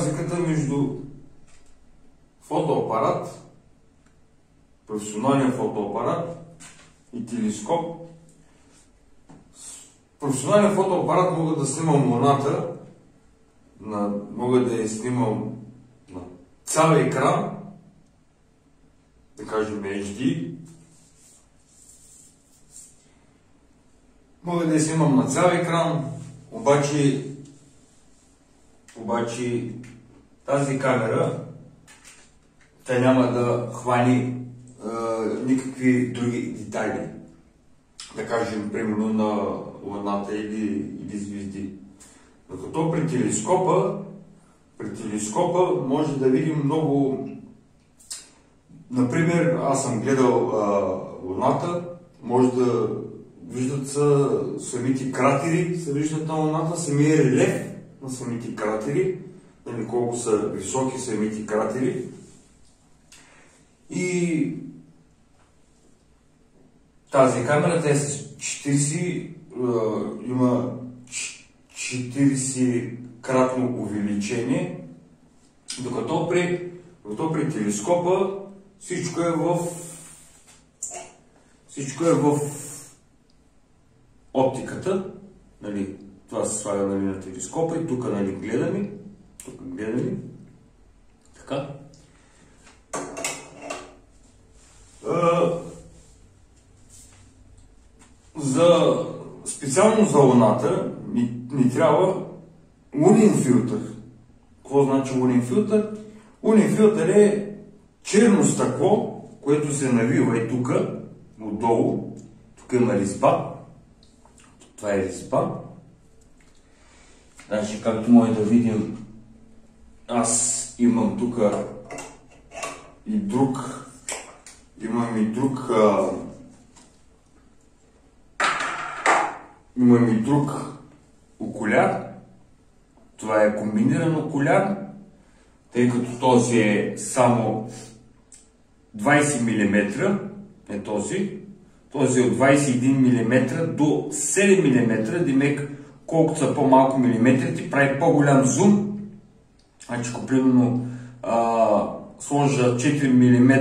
разликата между фотоапарат, професионален фотоапарат и телескоп. Професионален фотоапарат мога да снимам луната, мога да я снимам на цял екран, да кажем HD. Мога да я снимам на цял екран, обаче тази камера тя няма да хвани никакви други детайли. Да кажем, примерно на луната или звезди. Докато при телескопа може да видим много. Например, аз съм гледал луната, може да виждат самите кратери, се виждат на луната, самия релеф на самите кратери, нали, колко са високи самите кратери. И тази камера, тя е с 40, има 40-кратно увеличение, докато при телескопа всичко е в оптиката. Нали, това се слага, нали, на телескопа и тук, нали, гледаме. Така. Специално за луната ни трябва лунен филтър. Какво значи лунен филтър? Лунен филтър е черно стъкло, което се навива и тук, отдолу. Тук има резьба. Това е резьба. Значи, както може да видим, аз имам тук и друг. Имам и друг окуляр. Това е комбиниран окуляр, тъй като този е само 20 мм, е този. Този е от 21 мм до 7 мм, демек колкото са по-малко милиметрите, прави по-голям зум. Значи, ако примерно сложа 4 мм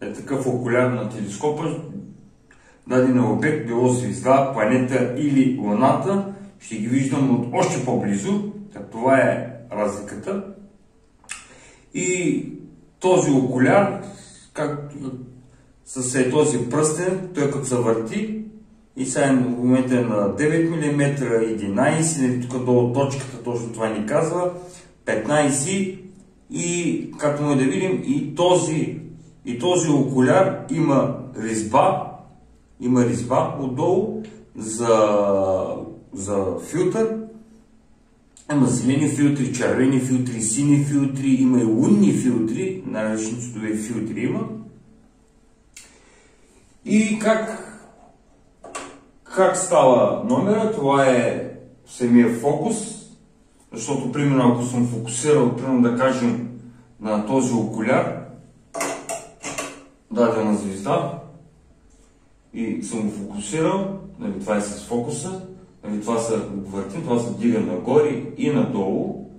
е такъв окуляр на телескопа, даден обект, било звезда, планета или луната, ще ги виждам от още по-близо. Това е разликата. И този окуляр, както с този пръстен, той като се върти и сега в момента е на 9 мм, 11, тук долу точката точно това ни казва, 15 и както може да видим и този окуляр има резьба отдолу за филтър. Има зелени филтри, червени филтри, сини филтри, има и лунни филтри, най-различни цветове филтри има. И как става номера? Това е самия фокус, защото примерно ако съм фокусирал, примерно да кажем на този окуляр, дадена звезда, и съм го фокусирал, нали, това е с фокуса, нали, това се въртим, това се дига нагоре и надолу.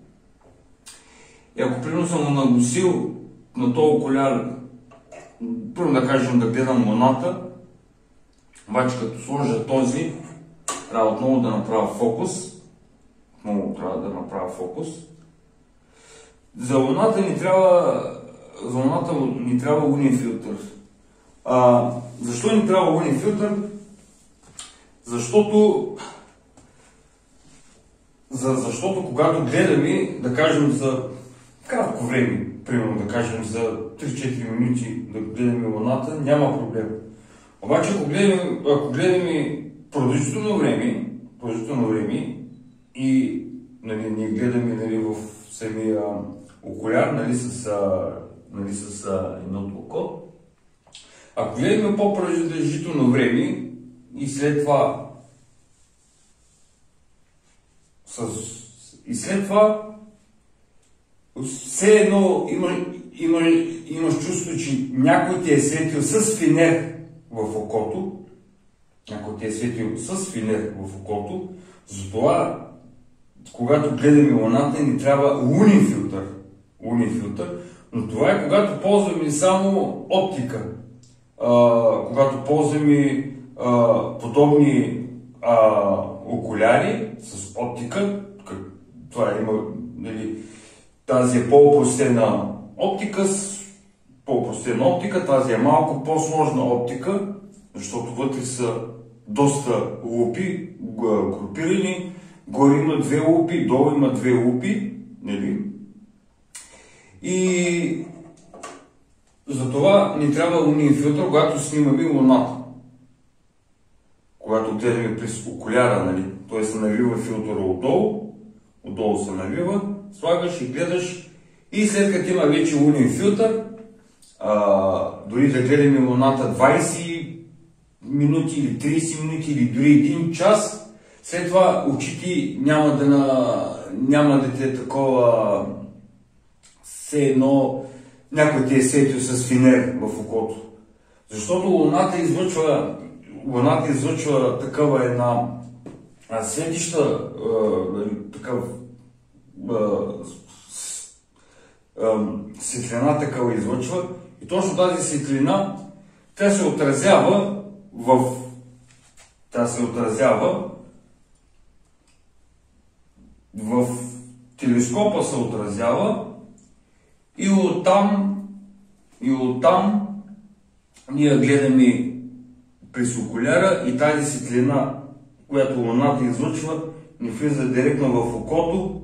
И ако примерно съм го нагласил на този окуляр, примерно да кажем да гледам луната, обаче като сложа този, трябва отново да направя фокус. За луната ни трябва лунен филтър. Защо ни трябва лунен филтър? Защото когато гледаме, да кажем за кратко време, примерно да кажем за 3-4 минути да гледаме луната, няма проблем. Обаче ако гледаме продължително време и нали, ние гледаме, нали, в самия окуляр, нали, с едното око, ако гледаме по-продължително време и след това все едно имаш чувство, че някой ти е светил с фенер в окото, затова когато гледаме Луната, ни трябва лунен филтър. Но това е когато ползваме само оптика. Когато ползваме подобни окуляри с оптика, това има, нали, тази е по-опростена оптика, тази е малко по-сложна оптика, защото вътре са доста лупи, групирани, горе има 2 лупи, долу има 2 лупи, нали? И затова ни трябва лунен филтър, когато снимаме Луната. Когато гледаме през окуляра, нали? Той се навива филтъра отдолу се навива, слагаш и гледаш, и след като има вече лунен филтър, дори да гледаме Луната 20 минути или 30 минути или дори 1 час, след това очите няма да те е такова, все едно някой те е сетил с финер в окото. Защото Луната излъчва такава една светища, такъв светлина такава излъчва, и точно тази светлина тя се отразява в телескопа, се отразява, и оттам ние гледаме през окуляра, и тази светлина, която Луната излъчва, ни влиза директно в окото,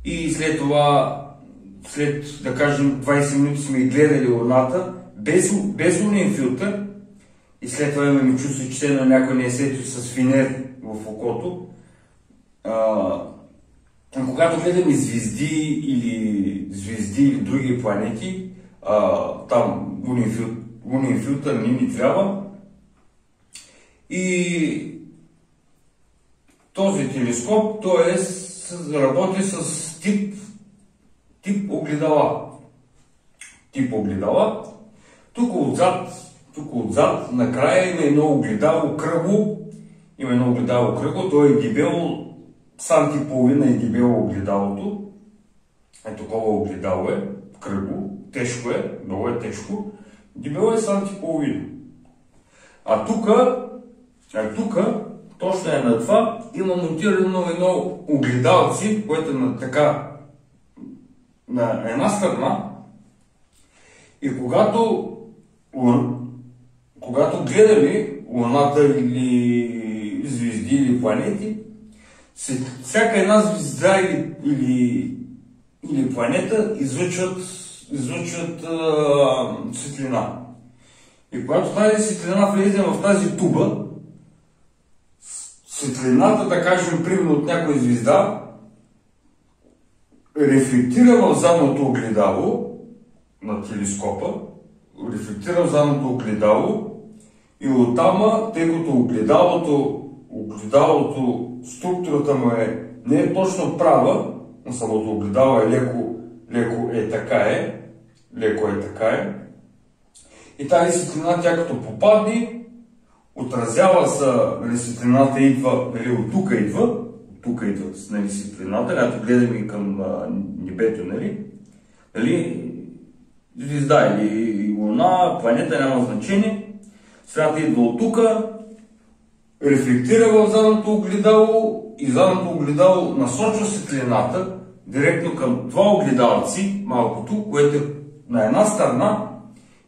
и след това, след, да кажем, 20 минути сме гледали Луната без лунен филтър, и след това имаме чувство, че на някой не е сетил с финер в окото. Когато гледаме звезди или други планети, там лунен филтър не ни трябва. И този телескоп, той работи с тип огледала. Тук отзад, накрая има едно огледало кръгло. То е дебело, санти и половина е дебело огледалото. Такова огледало е, кръгло, тежко е, много е тежко. Дебело е санти и половина. А тук, точно е на това, има монтирано едно огледалце, което е на една страна, и когато гледаме Луната или звезди или планети, всяка една звезда или планета излъчват светлина. И когато тази светлина влезе в тази туба, светлината, да кажем, примерно от някоя звезда, рефлектира в задното огледало на телескопа, и оттам, тъй като огледалото, структурата му не е точно права, но самото огледало е леко е така е. И тази светлина, тя като попадне, отразява се, нали, светлината идва, от тук идва, нали, светлината, когато гледаме към небето, нали, звезда или Луна, планета, няма значение, светлината идва от тук, рефлектира в задното огледало, и задното огледало насочва светлината директно към това огледалци, малкото, което е на една страна,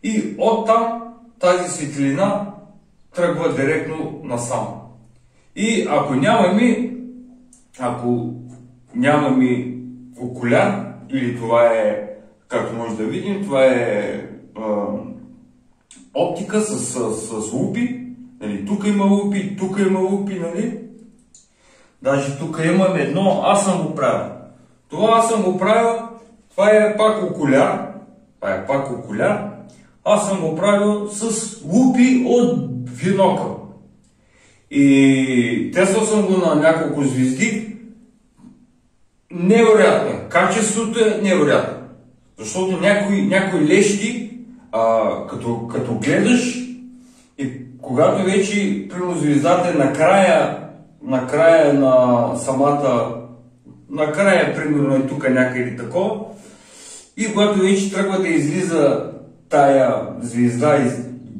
и оттам тази светлина тръгва директно насам. И ако нямаме окуляр, или това е, както може да видим, това е оптика с лупи, нали, тук има лупи, нали? Даже тук имам едно, аз съм го правил. Това е пак окуляр. Аз съм го правил с лупи от бинокъл. И тествал съм го на няколко звезди. Невероятно. Качеството е невероятно. Защото някои лещи, като гледаш, и когато вече, примерно, звездата е накрая на самата накрая, примерно е тук някъде такова, и когато вече тръгва да излиза тая звезда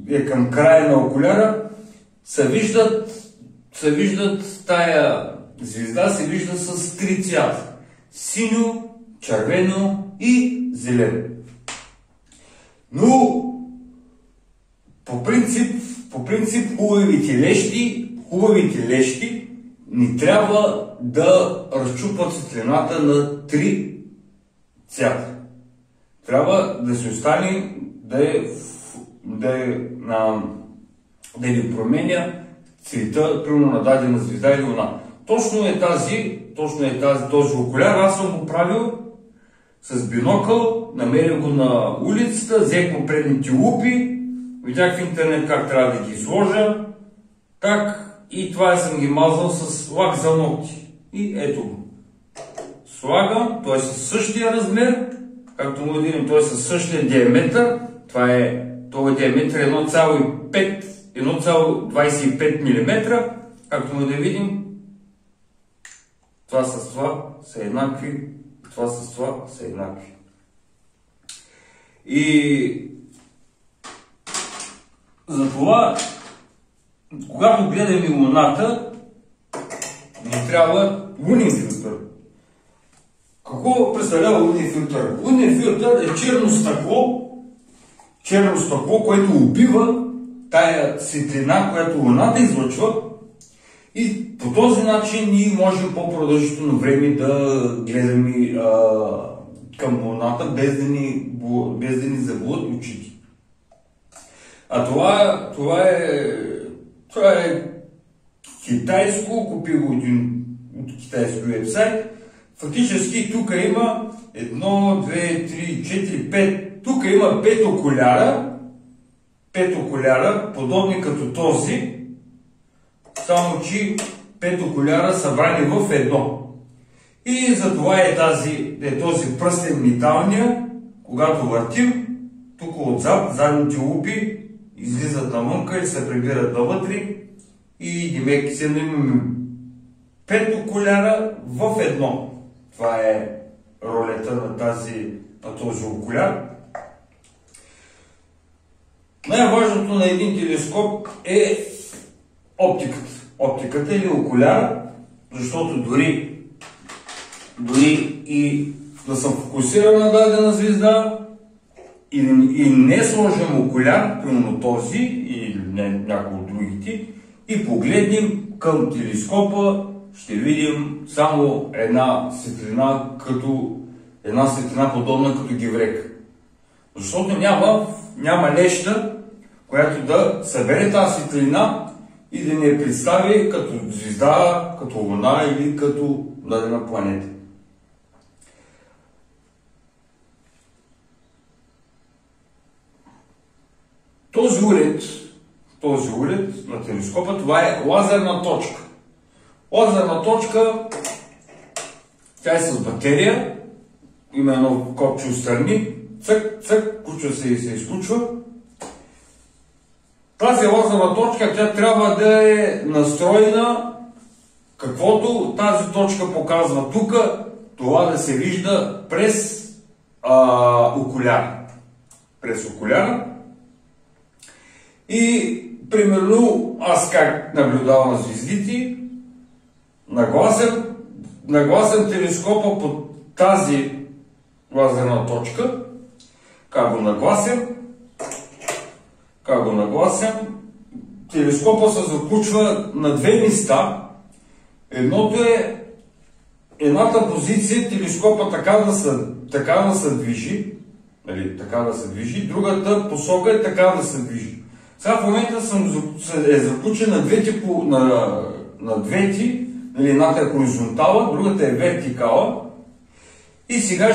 е към края на окуляра, се виждат тая звезда, се вижда с три цвята. Синьо, червено и зелено. Но по принцип хубавите лещи ни трябва да разчупват светлината на три цвята. Трябва да се остане да ни променя цвета, примерно на дадена звезда или луна. Точно е този окуляр. Аз съм го правил с бинокъл, намерих го на улицата, взех му предните лупи, видях в интернет как трябва да ги сложа, и това съм ги мазал с лак за ногти. И ето го. Слагам, той е със същия размер, както му видим, той е със същия диаметър. Това диаметър е 1,25 мм, както му да видим. Това с това са еднакви, това с това са еднакви. И затова, когато гледаме луната, ни трябва лунен филтър. Какво представлява лунен филтър? Лунен филтър е черно стъкло, което убива тая светлина, която луната излъчва, и по този начин ние можем по-продължително време да гледаме към луната, без да ни заболят очите. А това е китайско, купих го от китайски вебсайт. Фактически тук има 1, 2, 3, 4, 5. Тук има 5 окуляра, подобни като този, само че 5 окуляра събрани в едно. И затова е този пръстен металния, когато въртим, тук отзад, задните лупи излизат навънка и се прибират навътре, и демек се имаме 5 окуляра в едно. Това е ролята на този окуляр. Най-важното на един телескоп е оптиката. Оптиката или окуляра, защото дори и да съм фокусиран на дадена звезда и не сложим окуляр, примерно този или някой от другите, и погледнем към телескопа, ще видим само една светлина подобна като геврек. Защото няма леща, която да събере тази светлина и да ни я представи като звезда, като луна или като дадена планета. Този уред на телескопа, това е лазерна точка. Лазерна точка, тя е с батерия, има едно копче отстрани, цък, включва се и се изключва. Тази лазерна точка, тя трябва да е настроена, каквото тази точка показва тук, това да се вижда през окуляра. През окуляра. И примерно аз как наблюдавам звездите, нагласям телескопа по тази лазерна точка, как го нагласям, телескопа се заключва на две места. Едната позиция телескопа така да се движи, другата посока е така да се движи. Сега в момента е заключен на двете, едната е хоризонтала, другата е вертикала, и сега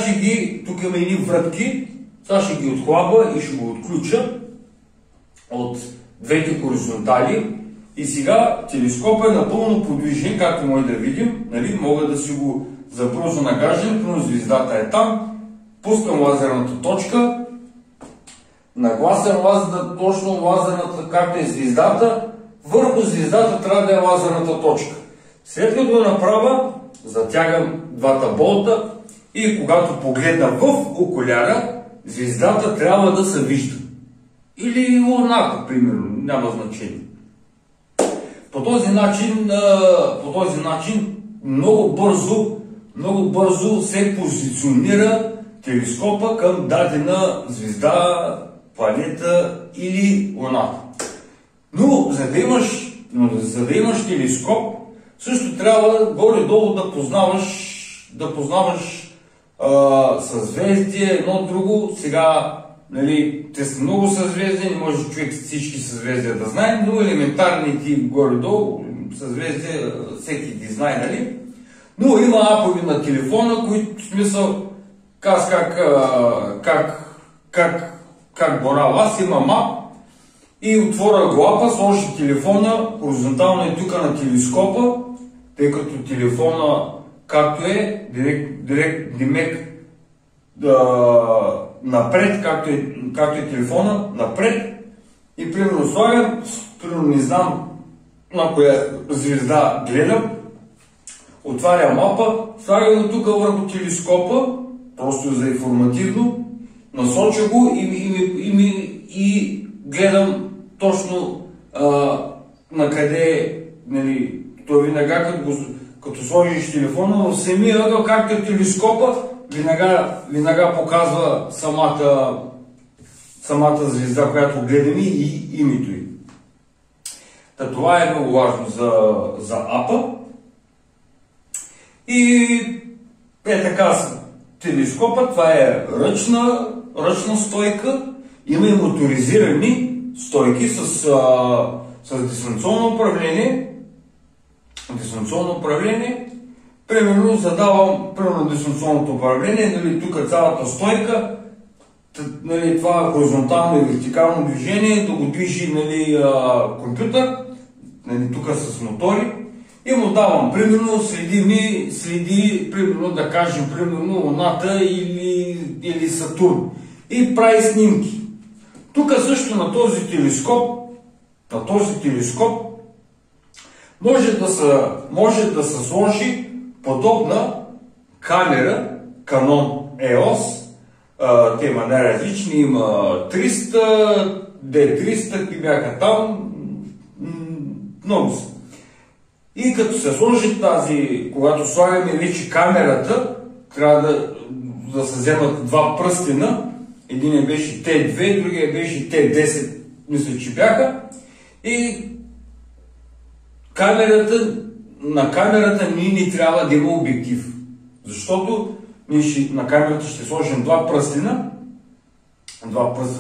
тук има едни вратки, сега ще ги отхлаба и ще го отключа от двете хоризонтали, и сега телескопът е напълно подвижен, както може да видим, мога да си го заброза на гажден, но звездата е там, пускам лазерната точка, нагласям точно лазерната, както е звездата, върху звездата трябва да е лазерната точка. След като го направя, затягам двата болта и когато погледна в окуляра, звездата трябва да се вижда. Или луната, примерно, няма значение. По този начин много бързо се позиционира телескопа към дадена звезда, планета или луната. Но за да имаш телескоп, също трябва горе-долу да познаваш съзвездие, едно друго. Сега, нали, те са много съзвездия, не може човек всички съзвездия да знае, но елементарните горе-долу съзвездия всеки ги знае, нали? Но има апови на телефона, които в смисъл как борал аз, имам ап и отворя го апа, сложи телефона, хоризонтално е тук на телескопа, тъй като телефона както е, директ напред, както е телефона, напред и примерно слагам, не знам на коя звезда гледам, отварям мапа, слагам го тук върху телескопа, просто за информативно, насоча го и гледам точно на къде, нали, той веднага като сложиш телефона в самия ъгъл, както е телескопа, веднага показва самата звезда, която гледаме и името й. Това е много важно за апа. И така телескопа, това е ръчна стойка, има и моторизирани стойки с дистанционно управление. Примерно задавам дистанционното управление, нали, тук цялата стойка, нали, това хоризонтално и вертикално движение, да го движи, нали, компютър, нали, тук с мотори. И му давам, примерно, следи, примерно, да кажем, примерно, Луната или Сатурн. И прави снимки. Тук също на този телескоп може да се сложи подобна камера Canon EOS. Те има най-различни, има 300, D300, какви бяха там, много са. И като се сложи когато слагаме вече камерата, трябва да се вземат два пръстена. Един беше T2, другия беше T10, мисля, че бяха. И на камерата не трябва да има обектив. Защото на камерата ще сложим два пръстена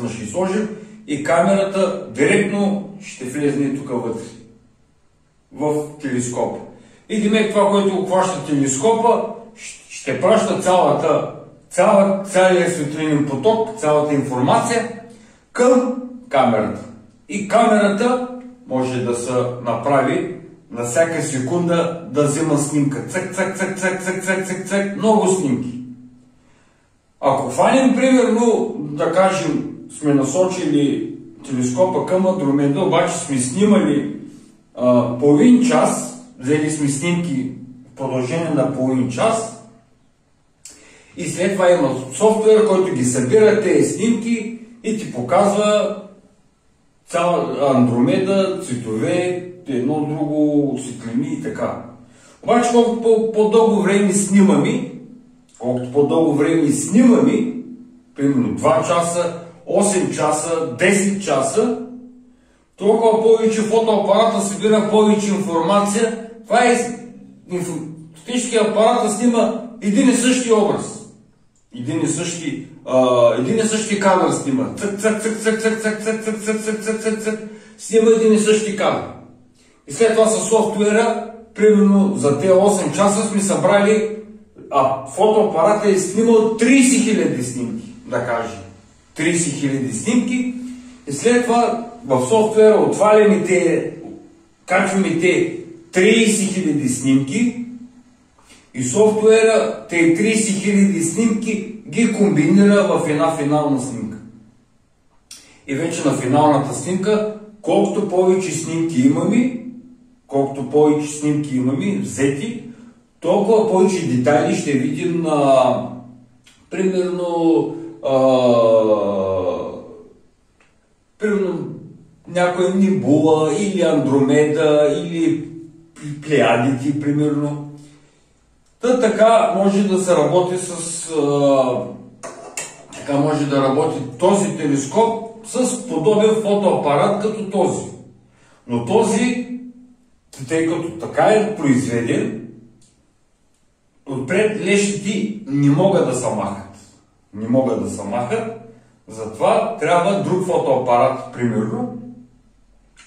ще сложим и камерата директно ще влезне тук вътре в телескопа. И демек това, което обхваща телескопа, ще праща целият светлинен поток, цялата информация към камерата. И камерата може да се направи на всяка секунда да взема снимка. Цък, много снимки. Ако хванем, примерно, да кажем, сме насочили телескопа към Андромеда, обаче сме снимали половин час, взели сме снимки в продължение на половин час и след това има софтуер, който ги събира тези снимки и ти показва цяла Андромеда, цветове, едно друго, светлини и така. Обаче колкото по-дълго време снимаме, примерно 2 часа, 8 часа, 10 часа, толкова повече фотоапарата събира повече информация. Това е оптическия апарат да снима един и същи образ. Един и същи кадър снима. Снима един и същи кадър. И след това със софтуера, примерно за тези 8 часа сме събрали, фотоапарата е снимал 30 000 снимки, да кажем. 30 000 снимки. И след това в софтуера отваляме качваме те 30 000 снимки и софтуера тези 30 000 снимки ги комбинира в една финална снимка. И вече на финалната снимка, колкото повече снимки имаме взети, толкова повече детайли ще видим на, примерно, някоя Небула или Андромеда или Плеядите, примерно. Така може да се работи така може да работи този телескоп с подобен фотоапарат като този. Но този, тъй като така е произведен, отпред лещите не могат да се махат. Не могат да се махат, затова трябва друг фотоапарат, примерно.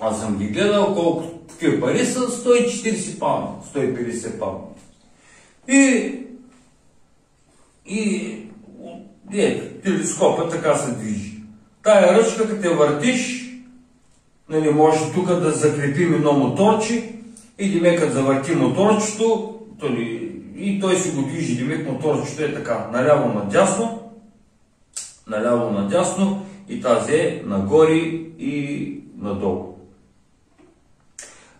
Аз съм ги гледал колко такива пари са, 140 паунда, 150 паунда. И телескопът така се движи. Тая ръчка, като я въртиш, нали, може тук да закрепим едно моторче и демек като завърти моторчето, и той си го движи, демек моторчето е така, наляво надясно и тази е нагоре и надолу.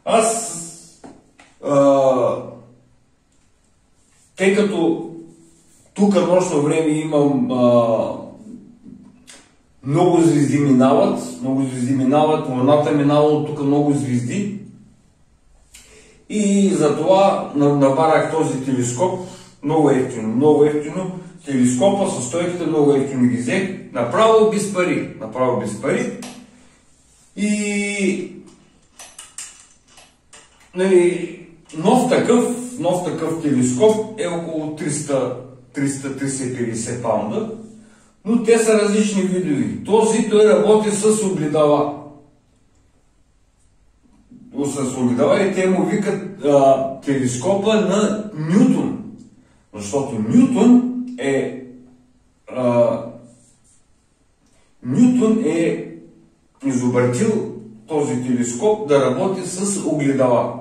Аз, тъй като тук нощно време имам много звезди минават, луната минава от тук много звезди и затова набарах този телескоп, много ефтино, телескопа със стойките много ефтино ги взех, направо без пари. И нали, нов такъв телескоп е около 300-350 паунда, но те са различни видови. Той работи с огледала. И те му викат телескопа на Нютон. Защото Нютон е изобретил този телескоп да работи с огледала.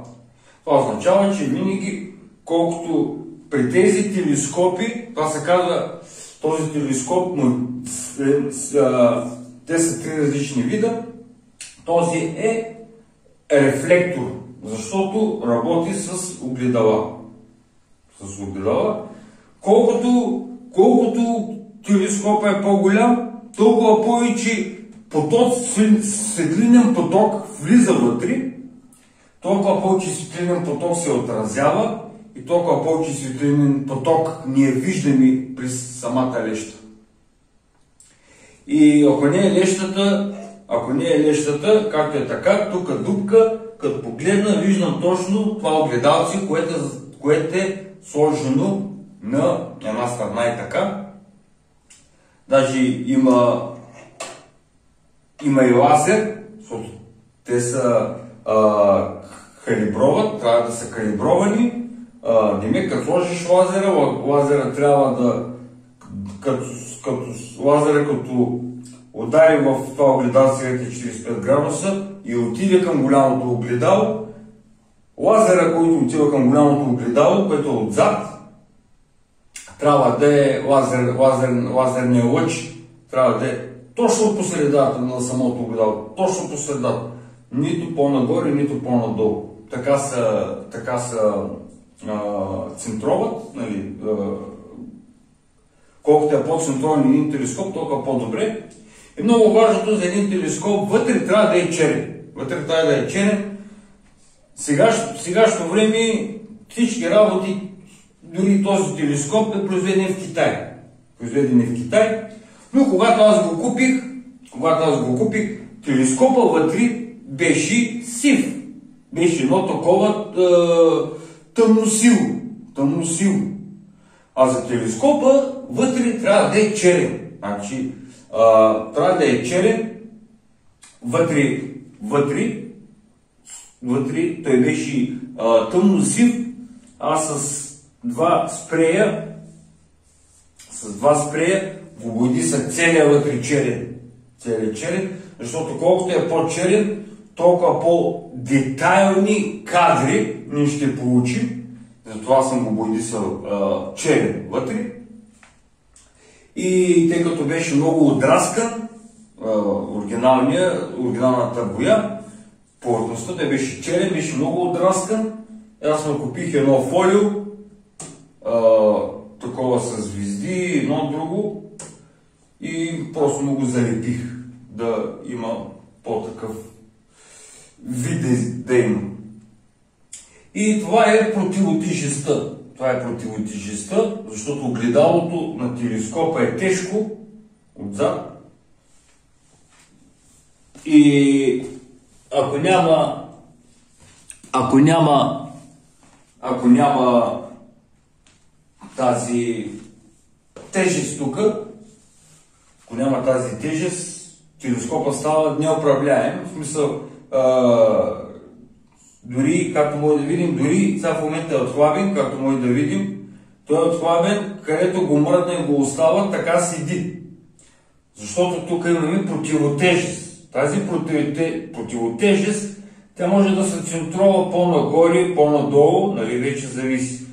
Това означава, че винаги, колкото при тези телескопи, това се казва, този телескоп, те са три различни вида, този е рефлектор, защото работи с огледала. Колкото телескопът е по-голям, толкова повече светлинен поток влиза вътре, толкова повече светлинен поток се отразява и толкова повече светлинен поток ние виждаме през самата леща. И ако не е лещата, както е така, тук дупка, като погледна, виждам точно това огледалце, което е сложено на една страна и така. Даже има и лазер, защото те са калиброват, трябва да са калибровани. Демек, като сложиш лазера трябва да, като удари в това огледалце 45 градуса и отиде към голямото огледало, лазера, който отива към голямото огледало, което е отзад, трябва да е лазерния лъч, трябва да е точно по средата на самото огледало, точно по средата, нито по-нагоре, нито по-надолу. Така са центроват, нали, колкото е по-центрован един телескоп, толкова по-добре. И много важното за един телескоп, вътре трябва да е черен. Сегашно време всички работи, дори този телескоп е произведен в Китай. Но когато аз го купих, телескопа вътре беше сив. Беше едно такова тъмносило. А за телескопа вътре трябва да е черен. Значи, трябва да е черен, вътре той беше тъмносив, а с два спрея го боди са целия вътре черен, защото колкото е по-черен, толкова по-детайлни кадри ние ще получим. Затова съм го боядисал черен вътре. И тъй като беше много отраскан, оригиналната боя, повърхността беше черен, беше много отраскан. Аз му купих едно фолио с звезди, едно друго и просто му го залепих да има по-такъв вид да има. И това е противотежестта. Това е противотежестта, защото огледалото на телескопа е тежко отзад. И ако няма тази тежест тук, ако няма тази тежест, телескопа става неуправляем. В смисъл, дори, както може да видим, дори сега в момента е отхлабен, както може да видим, той е отхлабен, където го мръдне и го остава, така седи. Защото тук имаме противотежест. Тази противотежест, тя може да се центрова по-нагоре, по-надолу, нали, вече зависи.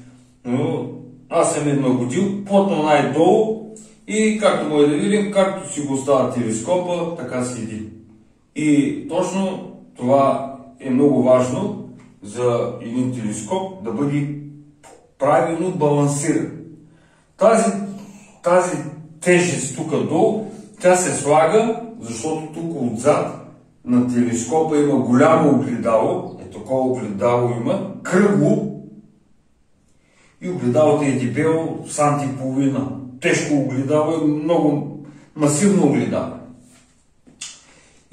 Но аз съм нагодил плътно най-долу и както може да видим, както си го остава телескопа, така седи. И точно това е много важно за един телескоп да бъде правилно балансиран. Тази тежест тук долу, тя се слага, защото тук отзад на телескопа има голямо огледало, такова огледало има, кръгло, и огледалото е дебело, санти и половина. Тежко огледало е много масивно огледало.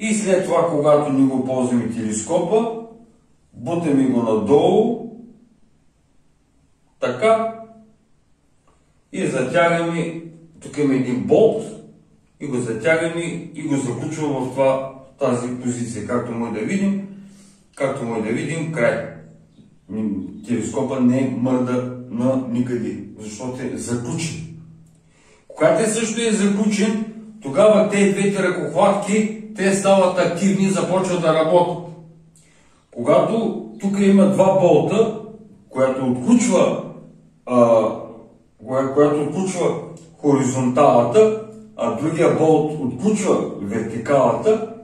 И след това, когато ни го ползваме телескопа, бутаме го надолу, така, и затягаме, тук има един болт, и го затягаме и го заключва в тази позиция. Както може да видим, край. Телескопа не мърда на никъде, защото е заключен. Когато също е заключен, тогава тези двете ръкохватки, те стават активни и започват да работят. Когато тук има два болта, която отключва хоризонталата, а другия болт отключва вертикалата,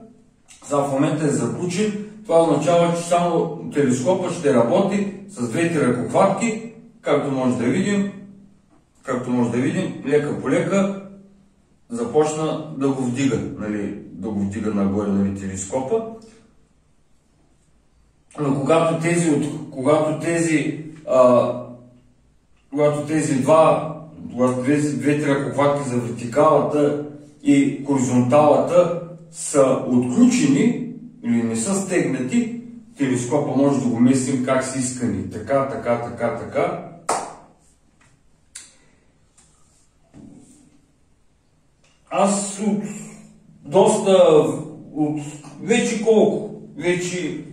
сега в момента е заключен, това означава, че само телескопът ще работи с двете ръкохватки, както може да видим, лека по лека започна да го вдига, нали, нагоре, нали, телескопа. Но когато двете ръкохватки за вертикалата и хоризонталата са отключени или не са стегнати, телескопа може да го местим как си искани. Така. Аз вече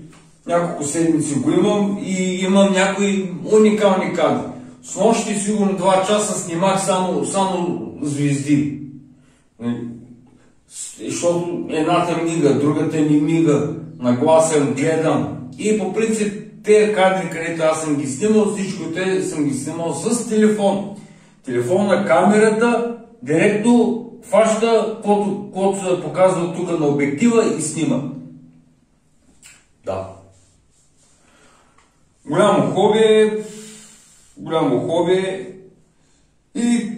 няколко седмици го имам и имам някои уникални кадри. Снощи сигурно 2 часа снимах само звезди. Защото едната мига, другата не мига, нагласен, гледам. И по принцип тези кадри, където аз съм ги снимал, всичко те съм ги снимал с телефон. Телефон на камерата директно хваща, което се показва тук на обектива и снима. Да. Голямо хоби и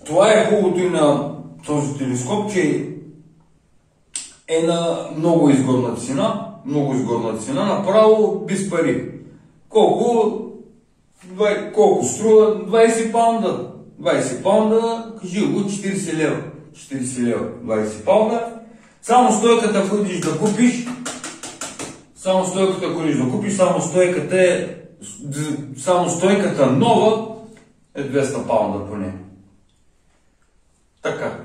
това е хубавото и на този телескоп, че е на много изгодна цена, направо без пари. Колко струва? 20 паунда. 20 паунда, кажи го, 40 лева. 40 лева, 20 паунда. Само стойката, ако идиш да купиш, само стойката нова е 200 паунда поне. Така.